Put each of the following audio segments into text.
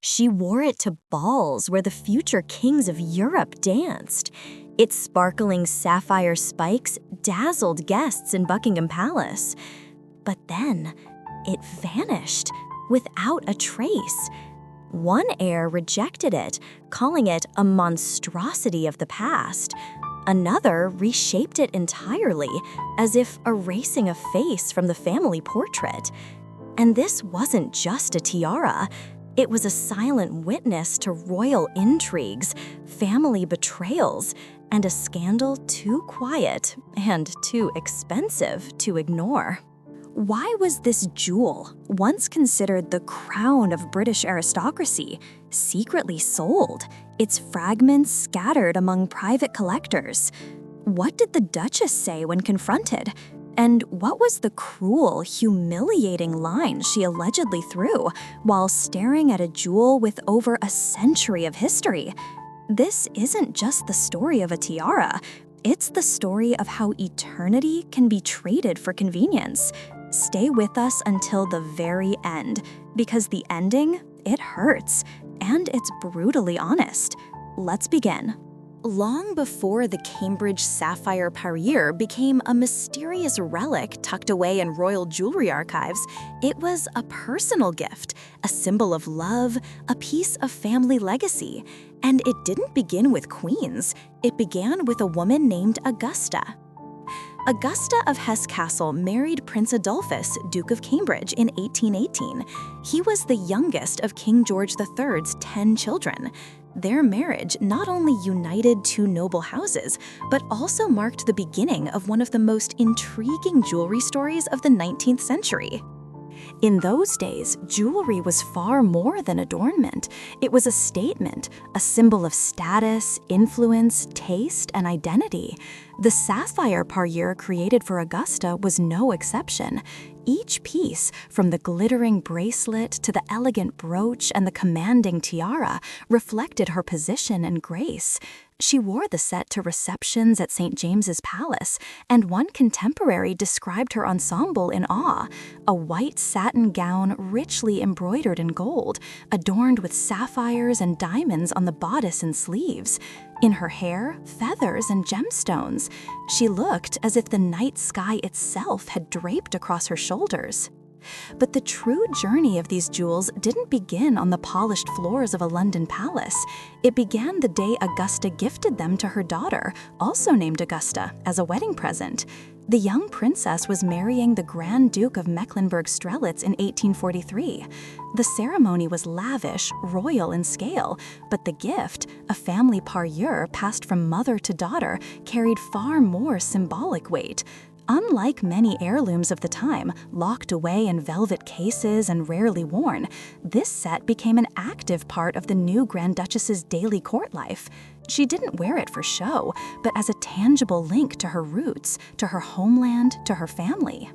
She wore it to balls where the future kings of Europe danced. Its sparkling sapphire spikes dazzled guests in Buckingham Palace. But then, it vanished without a trace. One heir rejected it, calling it a monstrosity of the past. Another reshaped it entirely, as if erasing a face from the family portrait. And this wasn't just a tiara. It was a silent witness to royal intrigues, family betrayals, and a scandal too quiet and too expensive to ignore. Why was this jewel, once considered the crown of British aristocracy, secretly sold, its fragments scattered among private collectors? What did the Duchess say when confronted? And what was the cruel, humiliating line she allegedly threw while staring at a jewel with over a century of history? This isn't just the story of a tiara. It's the story of how eternity can be traded for convenience. Stay with us until the very end, because the ending, it hurts, and it's brutally honest. Let's begin. Long before the Cambridge Sapphire parure became a mysterious relic tucked away in royal jewelry archives, it was a personal gift, a symbol of love, a piece of family legacy. And it didn't begin with queens. It began with a woman named Augusta. Augusta of Hesse Castle married Prince Adolphus, Duke of Cambridge, in 1818. He was the youngest of King George III's 10 children. Their marriage not only united two noble houses, but also marked the beginning of one of the most intriguing jewelry stories of the 19th century. In those days, jewelry was far more than adornment. It was a statement, a symbol of status, influence, taste, and identity. The sapphire parure created for Augusta was no exception. Each piece, from the glittering bracelet to the elegant brooch and the commanding tiara, reflected her position and grace. She wore the set to receptions at St. James's Palace, and one contemporary described her ensemble in awe: a white satin gown richly embroidered in gold, adorned with sapphires and diamonds on the bodice and sleeves. In her hair, feathers and gemstones. She looked as if the night sky itself had draped across her shoulders. But the true journey of these jewels didn't begin on the polished floors of a London palace. It began the day Augusta gifted them to her daughter, also named Augusta, as a wedding present. The young princess was marrying the Grand Duke of Mecklenburg-Strelitz in 1843. The ceremony was lavish, royal in scale, but the gift, a family parure passed from mother to daughter, carried far more symbolic weight. Unlike many heirlooms of the time, locked away in velvet cases and rarely worn, this set became an active part of the new Grand Duchess's daily court life. She didn't wear it for show, but as a tangible link to her roots, to her homeland, to her family.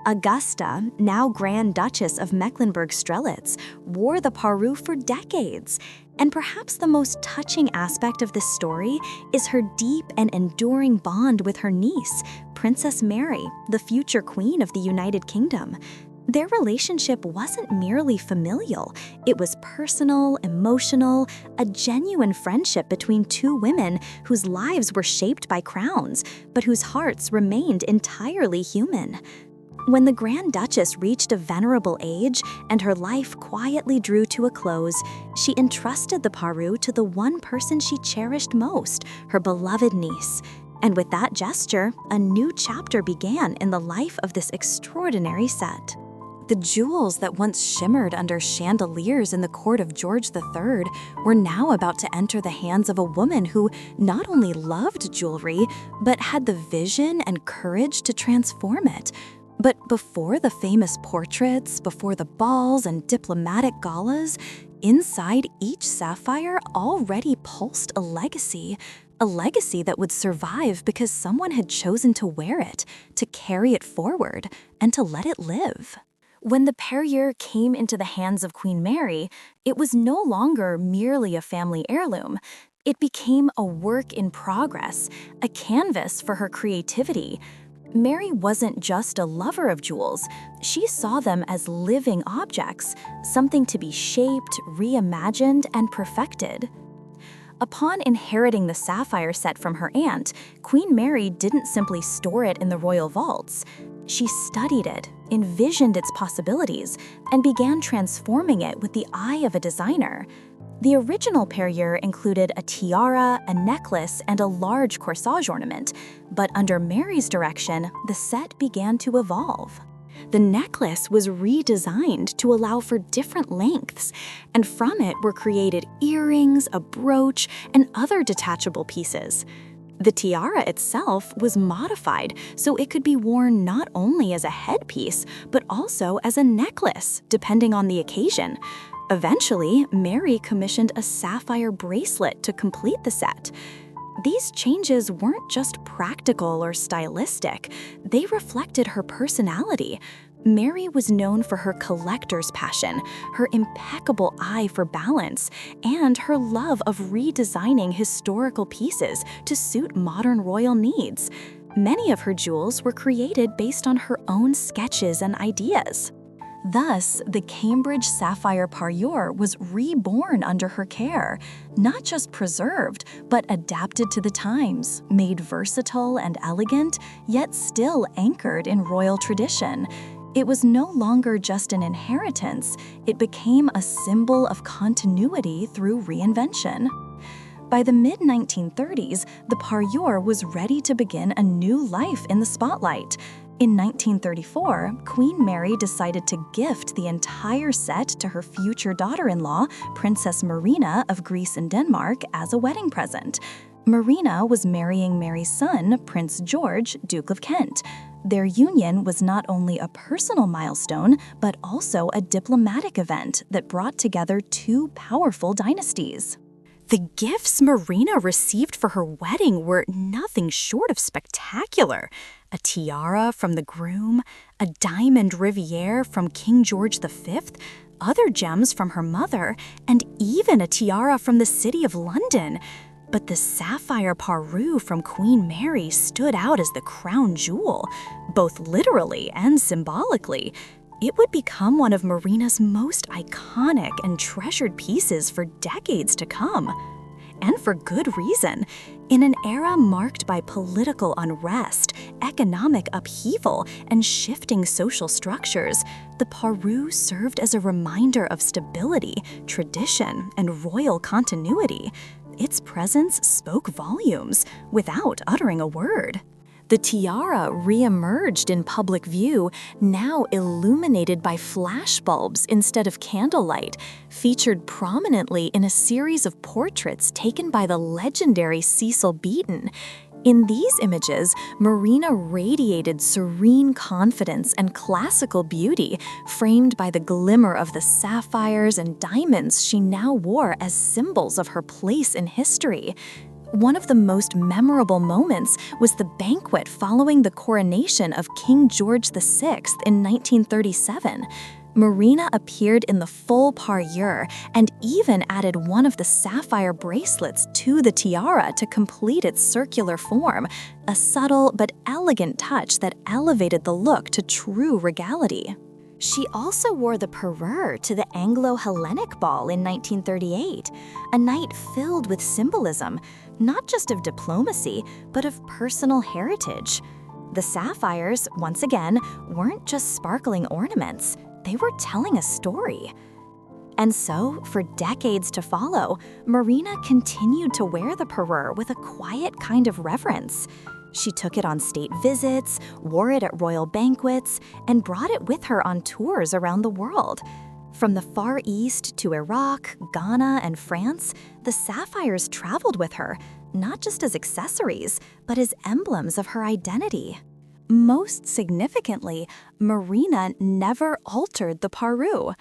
Augusta, now Grand Duchess of Mecklenburg-Strelitz, wore the parure for decades. And perhaps the most touching aspect of this story is her deep and enduring bond with her niece, Princess Mary, the future Queen of the United Kingdom. Their relationship wasn't merely familial. It was personal, emotional, a genuine friendship between two women whose lives were shaped by crowns, but whose hearts remained entirely human. When the Grand Duchess reached a venerable age and her life quietly drew to a close, she entrusted the parure to the one person she cherished most, her beloved niece. And with that gesture, a new chapter began in the life of this extraordinary set. The jewels that once shimmered under chandeliers in the court of George III were now about to enter the hands of a woman who not only loved jewelry, but had the vision and courage to transform it. But before the famous portraits, before the balls and diplomatic galas, inside each sapphire already pulsed a legacy that would survive because someone had chosen to wear it, to carry it forward, and to let it live. When the parure came into the hands of Queen Mary, it was no longer merely a family heirloom. It became a work in progress, a canvas for her creativity. Mary wasn't just a lover of jewels, she saw them as living objects, something to be shaped, reimagined, and perfected. Upon inheriting the sapphire set from her aunt, Queen Mary didn't simply store it in the royal vaults. She studied it, envisioned its possibilities, and began transforming it with the eye of a designer. The original parure included a tiara, a necklace, and a large corsage ornament, but under Mary's direction, the set began to evolve. The necklace was redesigned to allow for different lengths, and from it were created earrings, a brooch, and other detachable pieces. The tiara itself was modified so it could be worn not only as a headpiece, but also as a necklace, depending on the occasion. Eventually, Mary commissioned a sapphire bracelet to complete the set. These changes weren't just practical or stylistic, they reflected her personality. Mary was known for her collector's passion, her impeccable eye for balance, and her love of redesigning historical pieces to suit modern royal needs. Many of her jewels were created based on her own sketches and ideas. Thus, the Cambridge sapphire parure was reborn under her care, not just preserved, but adapted to the times, made versatile and elegant, yet still anchored in royal tradition. It was no longer just an inheritance, it became a symbol of continuity through reinvention. By the mid-1930s, the parure was ready to begin a new life in the spotlight. In 1934, Queen Mary decided to gift the entire set to her future daughter-in-law, Princess Marina of Greece and Denmark, as a wedding present. Marina was marrying Mary's son, Prince George, Duke of Kent. Their union was not only a personal milestone, but also a diplomatic event that brought together two powerful dynasties. The gifts Marina received for her wedding were nothing short of spectacular. A tiara from the groom, a diamond riviere from King George V, other gems from her mother, and even a tiara from the City of London. But the sapphire parure from Queen Mary stood out as the crown jewel, both literally and symbolically. It would become one of Marina's most iconic and treasured pieces for decades to come. And for good reason. In an era marked by political unrest, economic upheaval, and shifting social structures, the parure served as a reminder of stability, tradition, and royal continuity. Its presence spoke volumes without uttering a word. The tiara re-emerged in public view, now illuminated by flashbulbs instead of candlelight, featured prominently in a series of portraits taken by the legendary Cecil Beaton. In these images, Marina radiated serene confidence and classical beauty, framed by the glimmer of the sapphires and diamonds she now wore as symbols of her place in history. One of the most memorable moments was the banquet following the coronation of King George VI in 1937. Marina appeared in the full parure and even added one of the sapphire bracelets to the tiara to complete its circular form, a subtle but elegant touch that elevated the look to true regality. She also wore the parure to the Anglo-Hellenic ball in 1938, a night filled with symbolism, not just of diplomacy, but of personal heritage. The sapphires, once again, weren't just sparkling ornaments, they were telling a story. And so, for decades to follow, Marina continued to wear the parure with a quiet kind of reverence. She took it on state visits, wore it at royal banquets, and brought it with her on tours around the world. From the Far East to Iraq, Ghana, and France, the sapphires traveled with her, not just as accessories, but as emblems of her identity. Most significantly, Marina never altered the parure.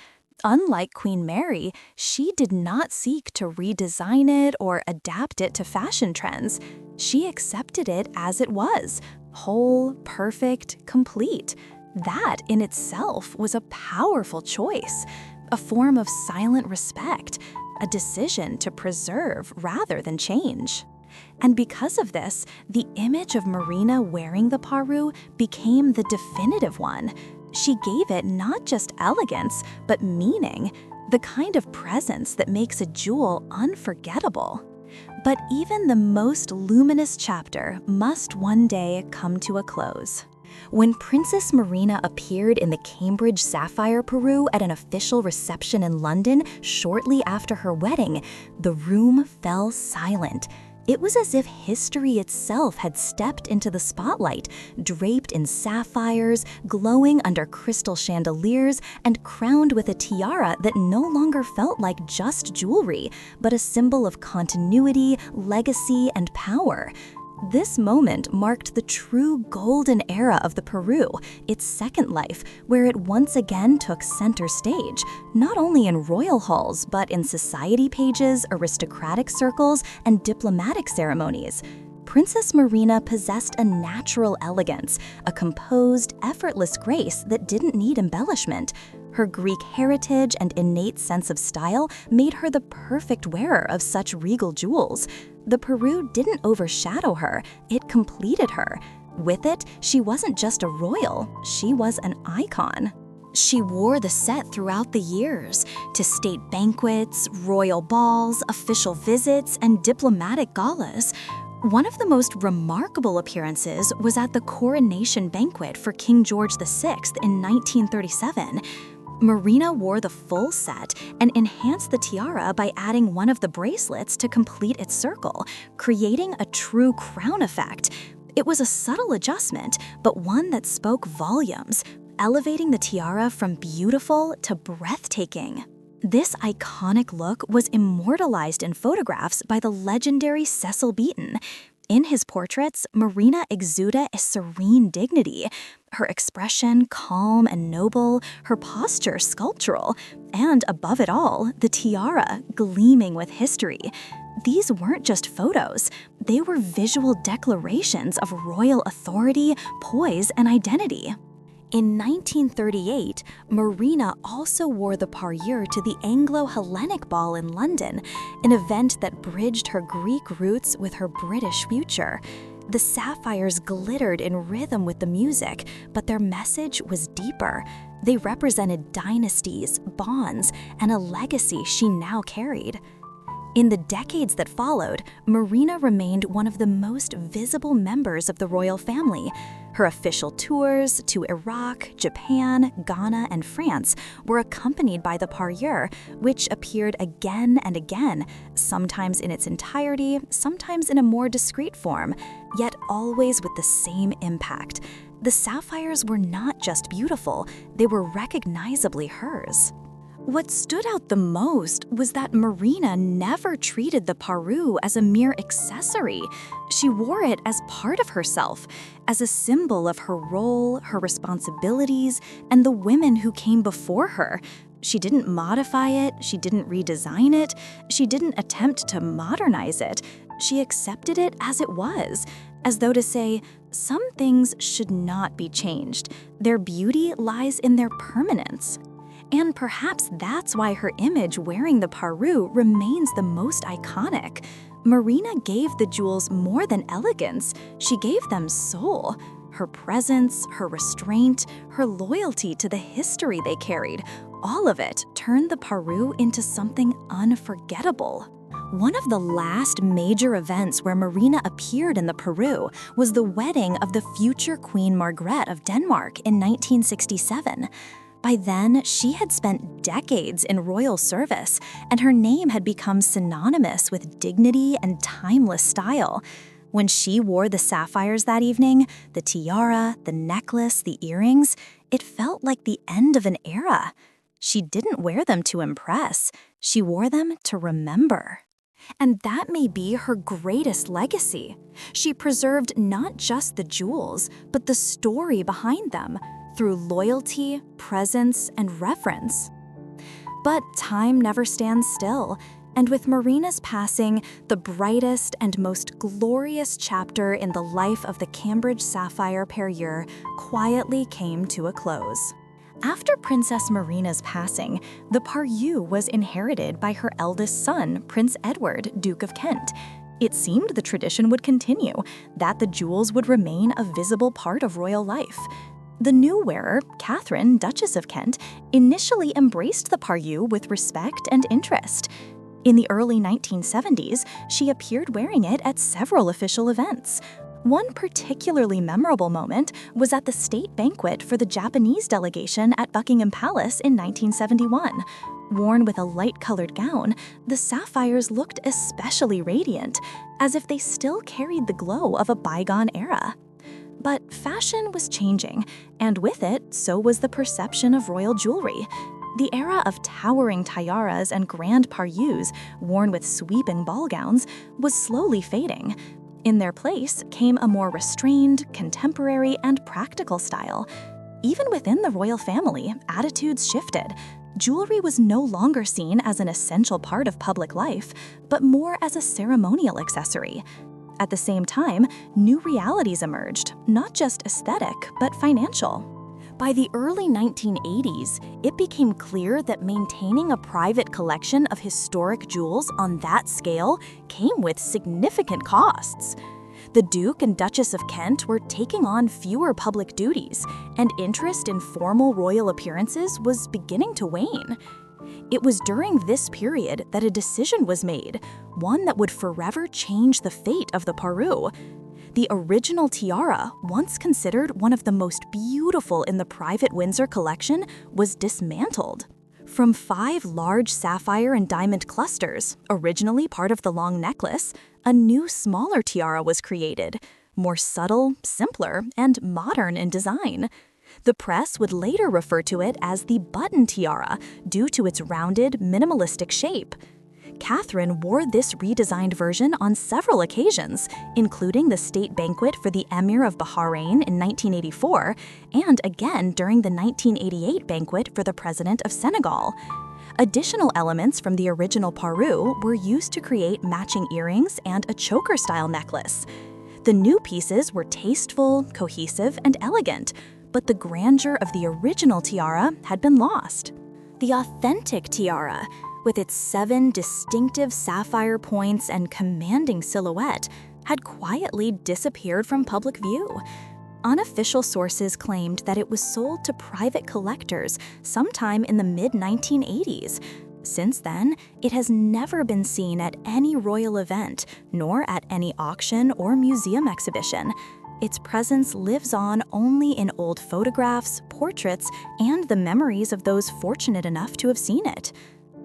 Unlike Queen Mary, she did not seek to redesign it or adapt it to fashion trends. She accepted it as it was, whole, perfect, complete. That in itself was a powerful choice, a form of silent respect, a decision to preserve rather than change. And because of this, the image of Marina wearing the parure became the definitive one. She gave it not just elegance, but meaning, the kind of presence that makes a jewel unforgettable. But even the most luminous chapter must one day come to a close. When Princess Marina appeared in the Cambridge Sapphire parure at an official reception in London shortly after her wedding, the room fell silent. It was as if history itself had stepped into the spotlight, draped in sapphires, glowing under crystal chandeliers, and crowned with a tiara that no longer felt like just jewelry, but a symbol of continuity, legacy, and power. This moment marked the true golden era of the parure, its second life, where it once again took center stage, not only in royal halls, but in society pages, aristocratic circles, and diplomatic ceremonies. Princess Marina possessed a natural elegance, a composed, effortless grace that didn't need embellishment. Her Greek heritage and innate sense of style made her the perfect wearer of such regal jewels. The parure didn't overshadow her, it completed her. With it, she wasn't just a royal, she was an icon. She wore the set throughout the years, to state banquets, royal balls, official visits, and diplomatic galas. One of the most remarkable appearances was at the coronation banquet for King George VI in 1937. Marina wore the full set and enhanced the tiara by adding one of the bracelets to complete its circle, creating a true crown effect. It was a subtle adjustment, but one that spoke volumes, elevating the tiara from beautiful to breathtaking. This iconic look was immortalized in photographs by the legendary Cecil Beaton. In his portraits, Marina exuded a serene dignity, her expression calm and noble, her posture sculptural, and above it all, the tiara gleaming with history. These weren't just photos, they were visual declarations of royal authority, poise, and identity. In 1938, Marina also wore the parure to the Anglo-Hellenic Ball in London, an event that bridged her Greek roots with her British future. The sapphires glittered in rhythm with the music, but their message was deeper. They represented dynasties, bonds, and a legacy she now carried. In the decades that followed, Marina remained one of the most visible members of the royal family. Her official tours to Iraq, Japan, Ghana, and France were accompanied by the parure, which appeared again and again, sometimes in its entirety, sometimes in a more discreet form, yet always with the same impact. The sapphires were not just beautiful, they were recognizably hers. What stood out the most was that Marina never treated the parure as a mere accessory. She wore it as part of herself, as a symbol of her role, her responsibilities, and the women who came before her. She didn't modify it, she didn't redesign it, she didn't attempt to modernize it. She accepted it as it was, as though to say, some things should not be changed. Their beauty lies in their permanence. And perhaps that's why her image wearing the parure remains the most iconic. Marina gave the jewels more than elegance, she gave them soul. Her presence, her restraint, her loyalty to the history they carried, all of it turned the parure into something unforgettable. One of the last major events where Marina appeared in the parure was the wedding of the future Queen Margrethe of Denmark in 1967. By then, she had spent decades in royal service, and her name had become synonymous with dignity and timeless style. When she wore the sapphires that evening, the tiara, the necklace, the earrings, it felt like the end of an era. She didn't wear them to impress, she wore them to remember. And that may be her greatest legacy. She preserved not just the jewels, but the story behind them, through loyalty, presence, and reverence. But time never stands still, and with Marina's passing, the brightest and most glorious chapter in the life of the Cambridge Sapphire parure quietly came to a close. After Princess Marina's passing, the parure was inherited by her eldest son, Prince Edward, Duke of Kent. It seemed the tradition would continue, that the jewels would remain a visible part of royal life. The new wearer, Catherine, Duchess of Kent, initially embraced the parure with respect and interest. In the early 1970s, she appeared wearing it at several official events. One particularly memorable moment was at the state banquet for the Japanese delegation at Buckingham Palace in 1971. Worn with a light-colored gown, the sapphires looked especially radiant, as if they still carried the glow of a bygone era. But fashion was changing, and with it, so was the perception of royal jewelry. The era of towering tiaras and grand parures, worn with sweeping ball gowns, was slowly fading. In their place came a more restrained, contemporary, and practical style. Even within the royal family, attitudes shifted. Jewelry was no longer seen as an essential part of public life, but more as a ceremonial accessory. At the same time, new realities emerged, not just aesthetic, but financial. By the early 1980s, it became clear that maintaining a private collection of historic jewels on that scale came with significant costs. The Duke and Duchess of Kent were taking on fewer public duties, and interest in formal royal appearances was beginning to wane. It was during this period that a decision was made, one that would forever change the fate of the parure. The original tiara, once considered one of the most beautiful in the private Windsor collection, was dismantled. From 5 large sapphire and diamond clusters, originally part of the long necklace, a new smaller tiara was created, more subtle, simpler, and modern in design. The press would later refer to it as the button tiara due to its rounded, minimalistic shape. Catherine wore this redesigned version on several occasions, including the state banquet for the Emir of Bahrain in 1984, and again during the 1988 banquet for the President of Senegal. Additional elements from the original parure were used to create matching earrings and a choker-style necklace. The new pieces were tasteful, cohesive, and elegant, but the grandeur of the original tiara had been lost. The authentic tiara, with its 7 distinctive sapphire points and commanding silhouette, had quietly disappeared from public view. Unofficial sources claimed that it was sold to private collectors sometime in the mid-1980s. Since then, it has never been seen at any royal event, nor at any auction or museum exhibition. Its presence lives on only in old photographs, portraits, and the memories of those fortunate enough to have seen it.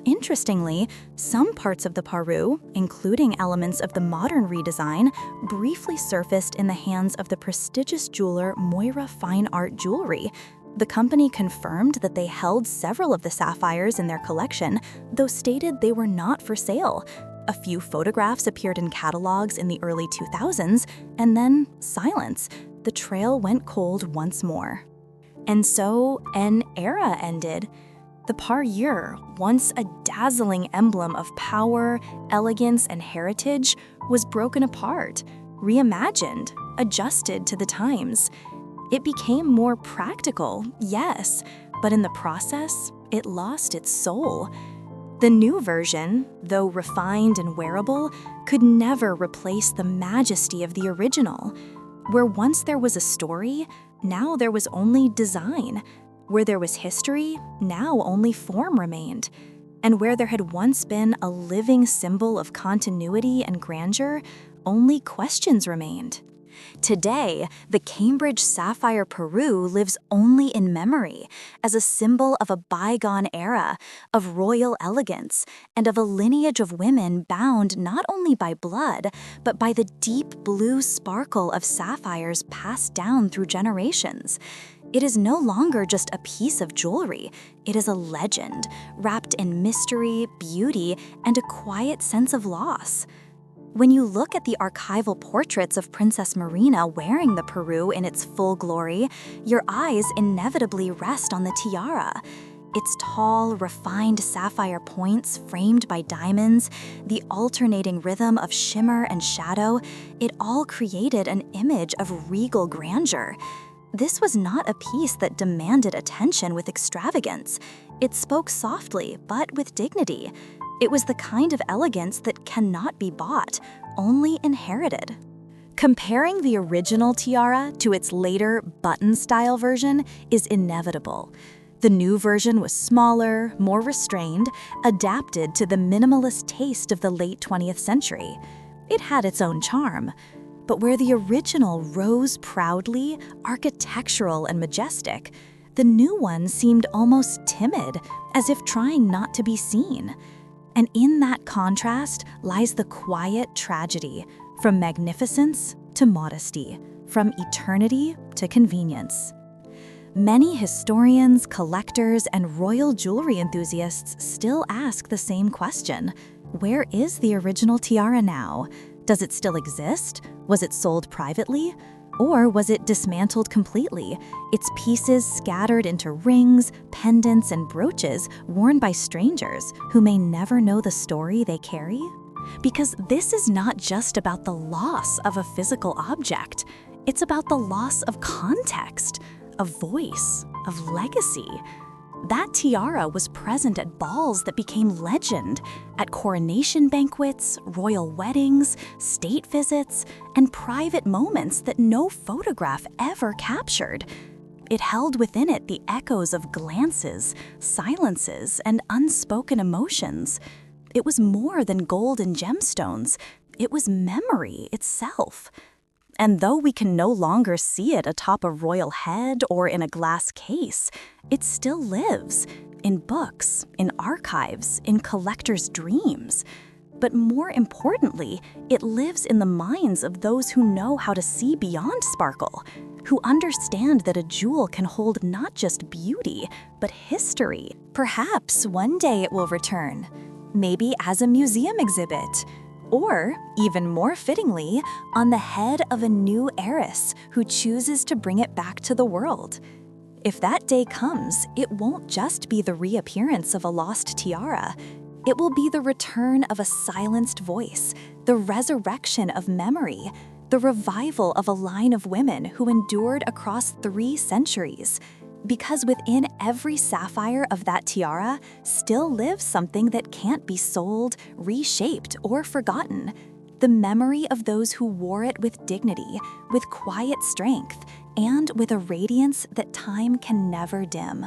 Interestingly, some parts of the parure, including elements of the modern redesign, briefly surfaced in the hands of the prestigious jeweler Moira Fine Art Jewelry. The company confirmed that they held several of the sapphires in their collection, though stated they were not for sale. A few photographs appeared in catalogs in the early 2000s, and then silence. The trail went cold once more. And so, an era ended. The parure, once a dazzling emblem of power, elegance, and heritage, was broken apart, reimagined, adjusted to the times. It became more practical, yes, but in the process, it lost its soul. The new version, though refined and wearable, could never replace the majesty of the original. Where once there was a story, now there was only design. Where there was history, now only form remained. And where there had once been a living symbol of continuity and grandeur, only questions remained. Today, the Cambridge sapphire parure lives only in memory, as a symbol of a bygone era, of royal elegance, and of a lineage of women bound not only by blood, but by the deep blue sparkle of sapphires passed down through generations. It is no longer just a piece of jewelry, it is a legend, wrapped in mystery, beauty, and a quiet sense of loss. When you look at the archival portraits of Princess Marina wearing the parure in its full glory, your eyes inevitably rest on the tiara. Its tall, refined sapphire points framed by diamonds, the alternating rhythm of shimmer and shadow, it all created an image of regal grandeur. This was not a piece that demanded attention with extravagance. It spoke softly, but with dignity. It was the kind of elegance that cannot be bought, only inherited. Comparing the original tiara to its later button-style version is inevitable. The new version was smaller, more restrained, adapted to the minimalist taste of the late 20th century. It had its own charm. But where the original rose proudly, architectural and majestic, the new one seemed almost timid, as if trying not to be seen. And in that contrast lies the quiet tragedy, from magnificence to modesty, from eternity to convenience. Many historians, collectors, and royal jewelry enthusiasts still ask the same question. Where is the original tiara now? Does it still exist? Was it sold privately? Or was it dismantled completely, its pieces scattered into rings, pendants, and brooches worn by strangers who may never know the story they carry? Because this is not just about the loss of a physical object. It's about the loss of context, of voice, of legacy. That tiara was present at balls that became legend, at coronation banquets, royal weddings, state visits, and private moments that no photograph ever captured. It held within it the echoes of glances, silences, and unspoken emotions. It was more than gold and gemstones. It was memory itself. And though we can no longer see it atop a royal head or in a glass case, it still lives in books, in archives, in collectors' dreams. But more importantly, it lives in the minds of those who know how to see beyond sparkle, who understand that a jewel can hold not just beauty, but history. Perhaps one day it will return, maybe as a museum exhibit, or, even more fittingly, on the head of a new heiress who chooses to bring it back to the world. If that day comes, it won't just be the reappearance of a lost tiara. It will be the return of a silenced voice, the resurrection of memory, the revival of a line of women who endured across 3 centuries. Because within every sapphire of that tiara still lives something that can't be sold, reshaped, or forgotten. The memory of those who wore it with dignity, with quiet strength, and with a radiance that time can never dim.